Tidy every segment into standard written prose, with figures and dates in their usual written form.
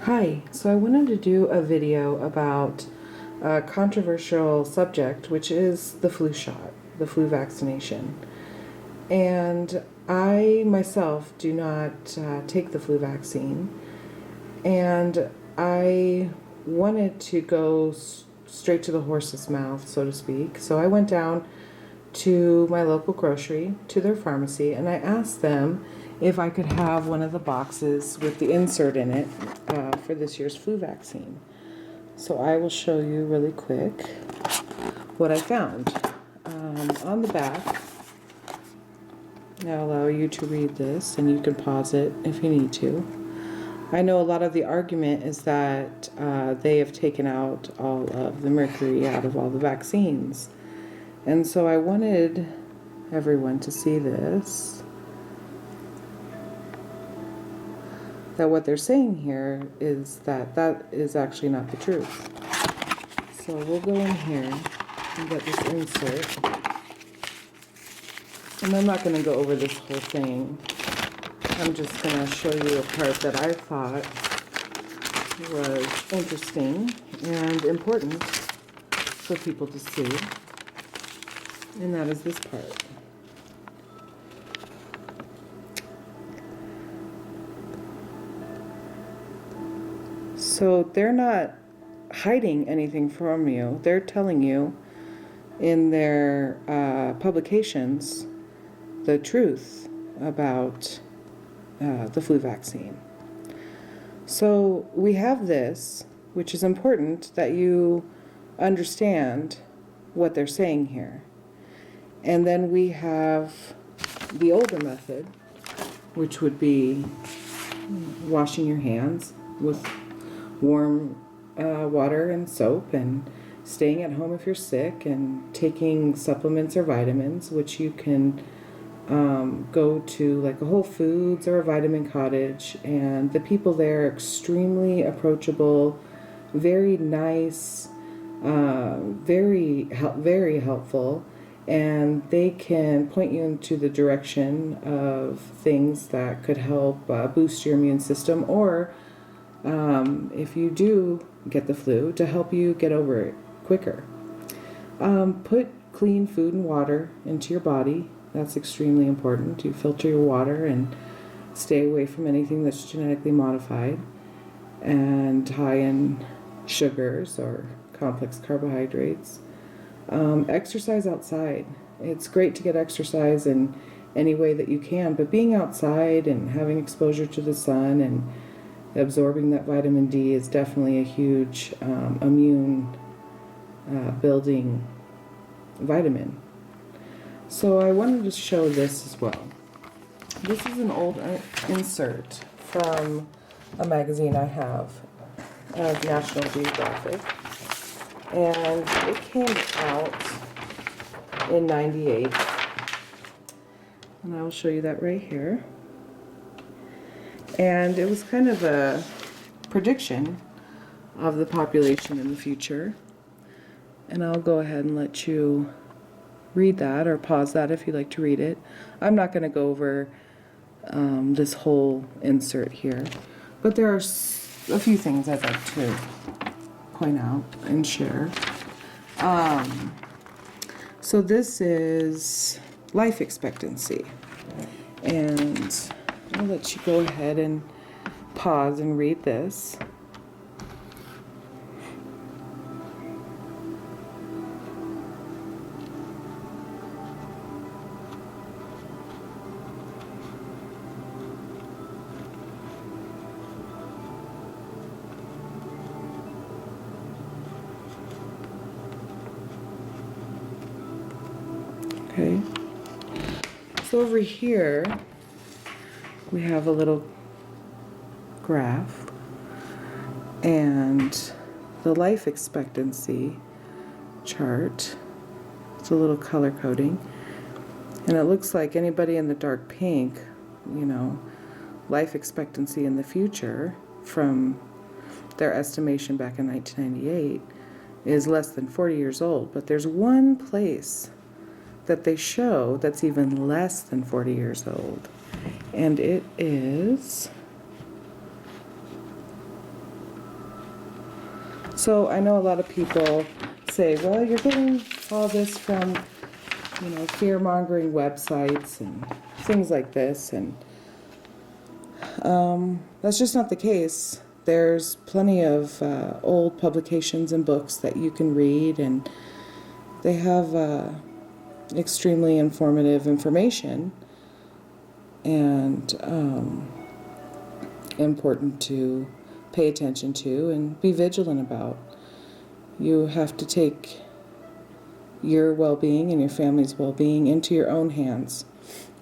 Hi, so I wanted to do a video about a controversial subject, which is the flu shot, the flu vaccination. And I myself do not take the flu vaccine, and I wanted to go straight to the horse's mouth, so to speak. So I went down to my local grocery, to their pharmacy, and I asked them if I could have one of the boxes with the insert in it for this year's flu vaccine. So I will show you really quick what I found. On the back, I'll allow you to read this, and you can pause it if you need to. I know a lot of the argument is that they have taken out all of the mercury out of all the vaccines. And so I wanted everyone to see this, that what they're saying here is that that is actually not the truth. So we'll go in here and get this insert. And I'm not going to go over this whole thing. I'm just going to show you a part that I thought was interesting and important for people to see. And that is this part. So they're not hiding anything from you. They're telling you in their publications the truth about the flu vaccine. So we have this, which is important that you understand what they're saying here. And then we have the older method, which would be washing your hands with warm water and soap, and staying at home if you're sick, and taking supplements or vitamins, which you can go to like a Whole Foods or a Vitamin Cottage, and the people there are extremely approachable, very nice, very helpful, and they can point you into the direction of things that could help boost your immune system, or if you do get the flu, to help you get over it quicker. Put clean food and water into your body. That's extremely important. You filter your water and stay away from anything that's genetically modified and high in sugars or complex carbohydrates. Exercise outside. It's great to get exercise in any way that you can, but being outside and having exposure to the sun and absorbing that vitamin D is definitely a huge immune building vitamin. So I wanted to show this as well. This is an old insert from a magazine I have of National Geographic, and it came out in '98, and I will show you that right here. And it was kind of a prediction of the population in the future. And I'll go ahead and let you read that, or pause that if you'd like to read it. I'm not going to go over this whole insert here, but there are a few things I'd like to point out and share. So this is life expectancy, and I'll let you go ahead and pause and read this. Okay. So over here, we have a little graph, and the life expectancy chart. It's a little color coding, and it looks like anybody in the dark pink, life expectancy in the future from their estimation back in 1998 is less than 40 years old. But there's one place that they show that's even less than 40 years old, and it is So I know a lot of people say, well, you're getting all this from, fear-mongering websites and things like this, and that's just not the case. There's plenty of old publications and books that you can read, and they have extremely informative information, and important to pay attention to and be vigilant about. You have to take your well-being and your family's well-being into your own hands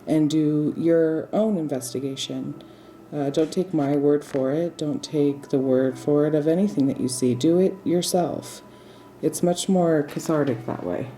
and do your own investigation. Don't take my word for it. Don't take the word for it of anything that you see. Do it yourself. It's much more cathartic that way.